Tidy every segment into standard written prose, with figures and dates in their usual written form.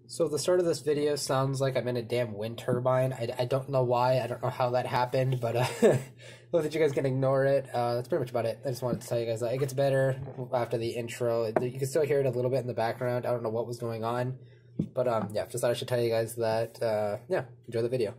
So the start of this video sounds like I'm in a damn wind turbine. I don't know why. I don't know how that happened, but hope that you guys can ignore it. That's pretty much about it. I just wanted to tell you guys that it gets better after the intro. You can still hear it a little bit in the background. I don't know what was going on, but yeah, just thought I should tell you guys that. Yeah, enjoy the video.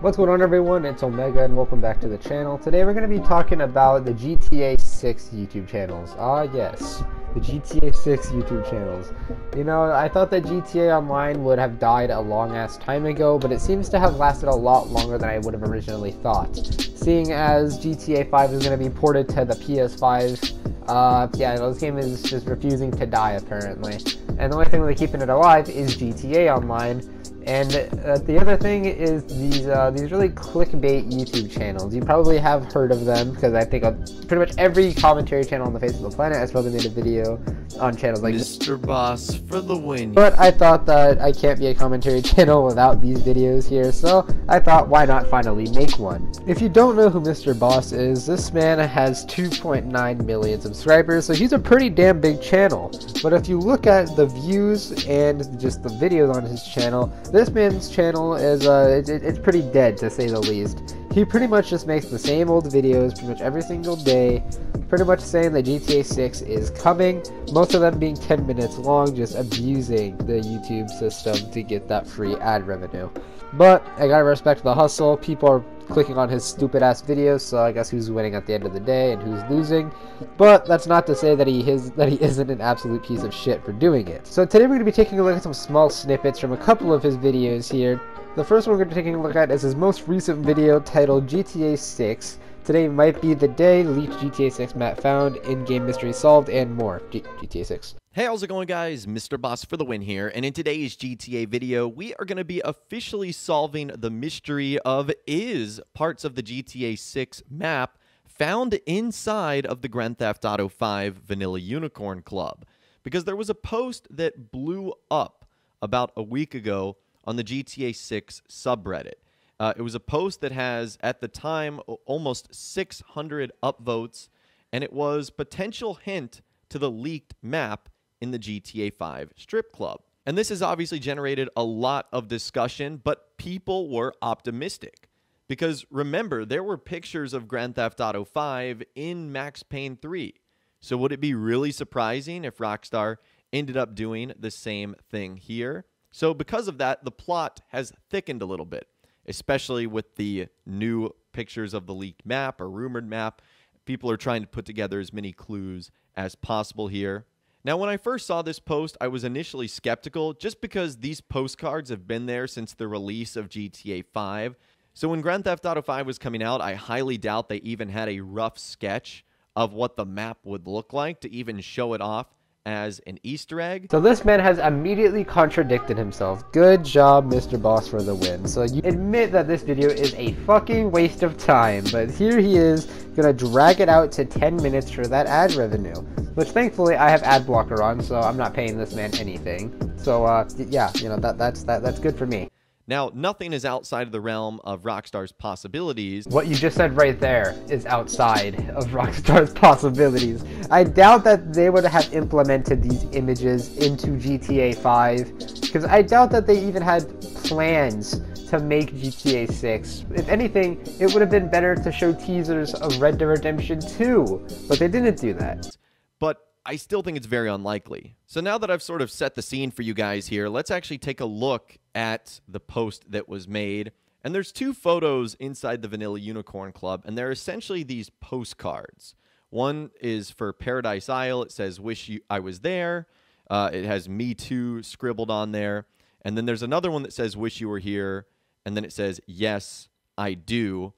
What's going on, everyone? It's Omega, and welcome back to the channel. Today we're going to be talking about the GTA 6 YouTube channels. Ah, yes. The GTA 6 YouTube channels. You know, I thought that GTA Online would have died a long-ass time ago, but it seems to have lasted a lot longer than I would have originally thought. Seeing as GTA 5 is going to be ported to the PS5, yeah, this game is just refusing to die, apparently. And the only thing really keeping it alive is GTA Online. And the other thing is these really clickbait YouTube channels. You probably have heard of them because I think pretty much every commentary channel on the face of the planet has probably made a video on channels like Mr. Boss for the win. But I thought that I can't be a commentary channel without these videos here, so I thought why not finally make one. If you don't know who Mr. Boss is, this man has 2.9 million subscribers, so he's a pretty damn big channel. But if you look at the views and just the videos on his channel, this man's channel is it's pretty dead, to say the least. He pretty much just makes the same old videos pretty much every single day, pretty much saying that GTA 6 is coming, most of them being 10 minutes long, just abusing the YouTube system to get that free ad revenue. But I gotta respect the hustle. People are clicking on his stupid ass videos, so I guess who's winning at the end of the day and who's losing. But that's not to say that he isn't an absolute piece of shit for doing it. So today we're going to be taking a look at some small snippets from a couple of his videos here. The first one we're going to be taking a look at is his most recent video titled GTA 6. Today might be the day, leaked GTA 6 map found, in-game mystery solved, and more. GTA 6. Hey, how's it going, guys? Mr. Boss for the win here, and in today's GTA video, we are going to be officially solving the mystery of is parts of the GTA 6 map found inside of the Grand Theft Auto 5 Vanilla Unicorn Club. Because there was a post that blew up about a week ago on the GTA 6 subreddit. It was a post that has, at the time, almost 600 upvotes, and it was potential hint to the leaked map in the GTA 5 strip club. And this has obviously generated a lot of discussion, but people were optimistic. Because remember, there were pictures of Grand Theft Auto 5 in Max Payne 3. So would it be really surprising if Rockstar ended up doing the same thing here? So because of that, the plot has thickened a little bit, especially with the new pictures of the leaked map or rumored map. People are trying to put together as many clues as possible here. Now, when I first saw this post, I was initially skeptical just because these postcards have been there since the release of GTA 5. So when Grand Theft Auto 5 was coming out, I highly doubt they even had a rough sketch of what the map would look like to even show it off as an Easter egg. So this man has immediately contradicted himself. Good job, Mr. Boss, for the win. So you admit that this video is a fucking waste of time, but here he is gonna drag it out to 10 minutes for that ad revenue, which thankfully I have ad blocker on, so I'm not paying this man anything. So yeah, you know, that's good for me. Now, nothing is outside of the realm of Rockstar's possibilities. What you just said right there is outside of Rockstar's possibilities. I doubt that they would have implemented these images into GTA 5, because I doubt that they even had plans to make GTA 6. If anything, it would have been better to show teasers of Red Dead Redemption 2, but they didn't do that. But I still think it's very unlikely. So now that I've sort of set the scene for you guys here, let's actually take a look at the post that was made. And there's two photos inside the Vanilla Unicorn Club, and they're essentially these postcards. One is for Paradise Isle. It says, "Wish I was there." It has "Me Too" scribbled on there. And then there's another one that says, "Wish you were here." And then it says, "Yes, I do."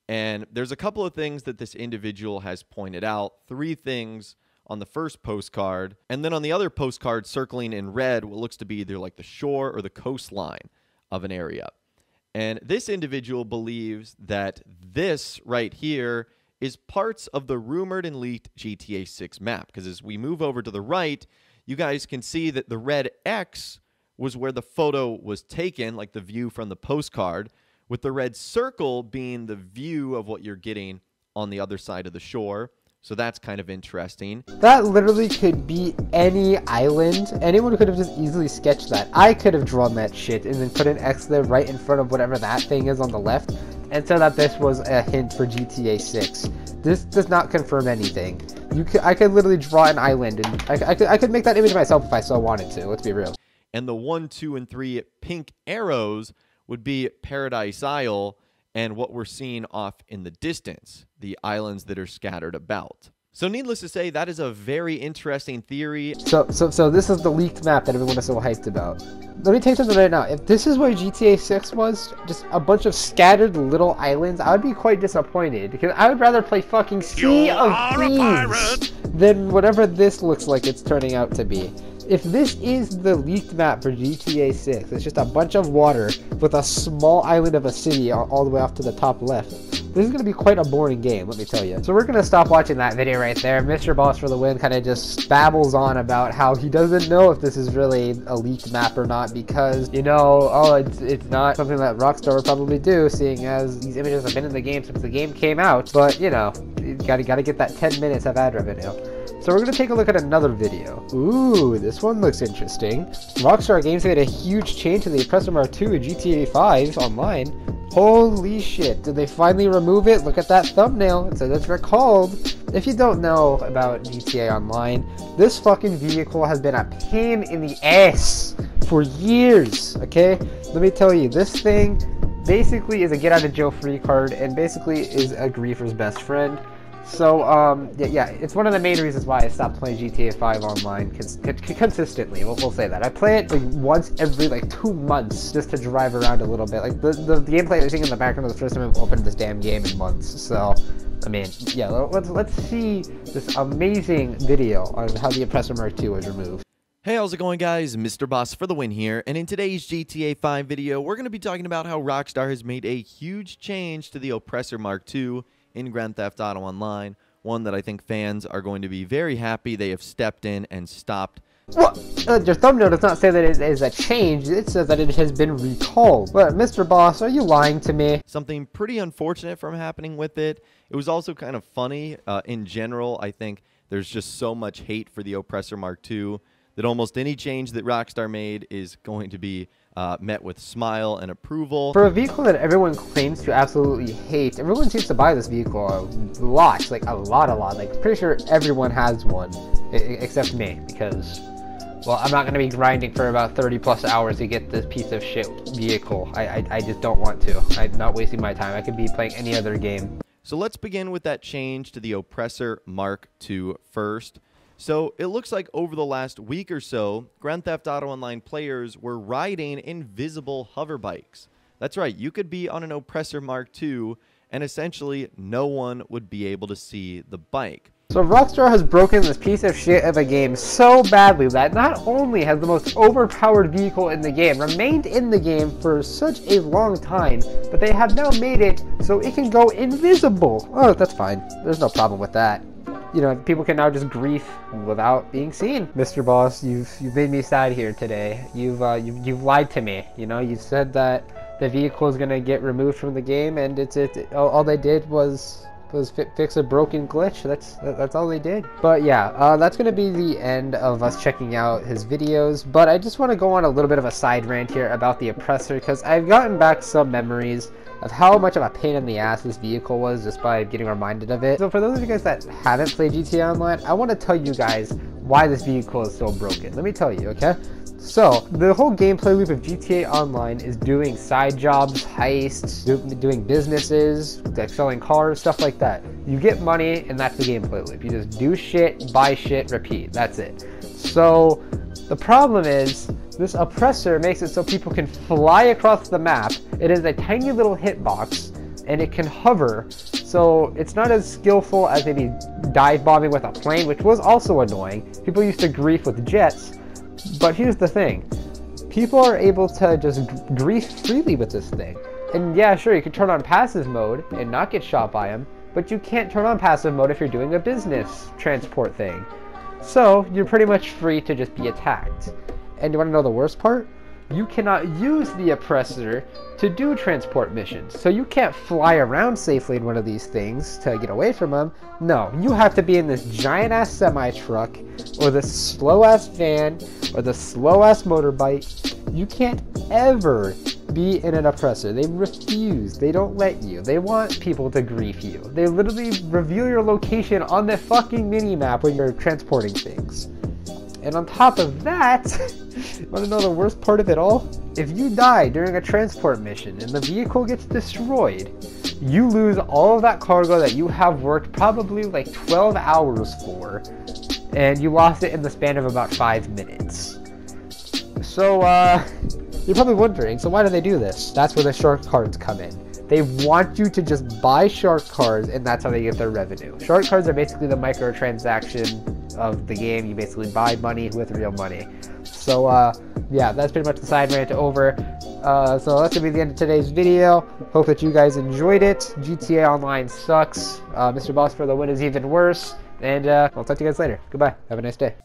And there's a couple of things that this individual has pointed out. Three things on the first postcard, and then on the other postcard circling in red what looks to be either like the shore or the coastline of an area. And this individual believes that this right here is parts of the rumored and leaked GTA 6 map, because as we move over to the right, you guys can see that the red X was where the photo was taken, like the view from the postcard, with the red circle being the view of what you're getting on the other side of the shore. So that's kind of interesting. That literally could be any island. Anyone could have just easily sketched that. I could have drawn that shit and then put an X there right in front of whatever that thing is on the left and said that this was a hint for GTA 6. This does not confirm anything. I could literally draw an island and I could make that image myself if I so wanted to. Let's be real. And the 1, 2, and 3 pink arrows would be Paradise Isle and what we're seeing off in the distance, the islands that are scattered about. So needless to say, that is a very interesting theory. So this is the leaked map that everyone is so hyped about. Let me tell you something right now. If this is where GTA 6 was, just a bunch of scattered little islands, I would be quite disappointed. Because I would rather play fucking Sea of Thieves than whatever this looks like it's turning out to be. If this is the leaked map for GTA 6, it's just a bunch of water with a small island of a city all the way off to the top left. This is going to be quite a boring game, let me tell you. So we're going to stop watching that video right there. Mr. Boss for the win kind of just babbles on about how he doesn't know if this is really a leaked map or not because, you know, oh, it's not something that Rockstar would probably do, seeing as these images have been in the game since the game came out. But, you know, you gotta get that 10 minutes of ad revenue. So we're going to take a look at another video. Ooh, this one looks interesting. Rockstar Games made a huge change to the Oppressor Mark II in GTA 5 online. Holy shit, did they finally remove it? Look at that thumbnail, it says it's recalled. If you don't know about GTA Online, this fucking vehicle has been a pain in the ass for years, okay? Let me tell you, this thing basically is a get out of jail free card and basically is a griefer's best friend. So, yeah, it's one of the main reasons why I stopped playing GTA 5 online consistently. We'll say that. I play it like once every like 2 months just to drive around a little bit. Like the gameplay I think in the background was the first time I've opened this damn game in months. So, I mean, yeah, let's see this amazing video on how the Oppressor Mark II was removed. Hey, how's it going, guys? Mr. Boss for the win here, and in today's GTA 5 video, we're going to be talking about how Rockstar has made a huge change to the Oppressor Mark II in Grand Theft Auto Online, one that I think fans are going to be very happy they have stepped in and stopped. Well, your thumbnail does not say that it is a change, it says that it has been recalled. But Mr. Boss, are you lying to me? Something pretty unfortunate from happening with it. It was also kind of funny. In general, I think there's just so much hate for the Oppressor Mark II that almost any change that Rockstar made is going to be met with smile and approval. For a vehicle that everyone claims to absolutely hate, everyone seems to buy this vehicle a lot, like a lot. Like, pretty sure everyone has one, except me, because, well, I'm not going to be grinding for about 30 plus hours to get this piece of shit vehicle. I just don't want to. I'm not wasting my time. I could be playing any other game. So let's begin with that change to the Oppressor Mark II first. So it looks like over the last week or so, Grand Theft Auto Online players were riding invisible hover bikes. That's right, you could be on an Oppressor Mark II and essentially no one would be able to see the bike. So Rockstar has broken this piece of shit of a game so badly that not only has the most overpowered vehicle in the game remained in the game for such a long time, but they have now made it so it can go invisible. Oh, that's fine. There's no problem with that. You know, people can now just grief without being seen. Mr. Boss, you've made me sad here today. You've lied to me. You know, you said that the vehicle is gonna get removed from the game, and all they did was fix a broken glitch. That's all they did. But yeah, that's gonna be the end of us checking out his videos. But I just want to go on a little bit of a side rant here about the Oppressor, because I've gotten back some memories of how much of a pain in the ass this vehicle was just by getting reminded of it. So for those of you guys that haven't played GTA Online, I want to tell you guys why this vehicle is so broken. Let me tell you, okay? So, the whole gameplay loop of GTA Online is doing side jobs, heists, doing businesses, like selling cars, stuff like that. You get money, and that's the gameplay loop. You just do shit, buy shit, repeat. That's it. So, the problem is, this Oppressor makes it so people can fly across the map. It is a tiny little hitbox, and it can hover, so it's not as skillful as maybe dive bombing with a plane, which was also annoying. People used to grief with jets. But here's the thing, people are able to just grief freely with this thing. And yeah, sure, you can turn on passive mode and not get shot by them, but you can't turn on passive mode if you're doing a business transport thing. So you're pretty much free to just be attacked. And you want to know the worst part? you cannot use the oppressor to do transport missions. So you can't fly around safely in one of these things to get away from them. No, you have to be in this giant ass semi-truck, or this slow ass van, or the slow ass motorbike. You can't ever be in an oppressor. They refuse. They don't let you. They want people to grief you. They literally reveal your location on the fucking mini-map when you're transporting things. And on top of that, you want to know the worst part of it all? If you die during a transport mission and the vehicle gets destroyed, you lose all of that cargo that you have worked probably like 12 hours for, and you lost it in the span of about 5 minutes. So, you're probably wondering, so why do they do this? That's where the shark cards come in. They want you to just buy shark cards, and that's how they get their revenue. Shark cards are basically the microtransaction of the game. You basically buy money with real money. So, yeah, that's pretty much the side rant over. So that's going to be the end of today's video. Hope that you guys enjoyed it. GTA Online sucks. Mr. Boss for the win is even worse. And I'll talk to you guys later. Goodbye. Have a nice day.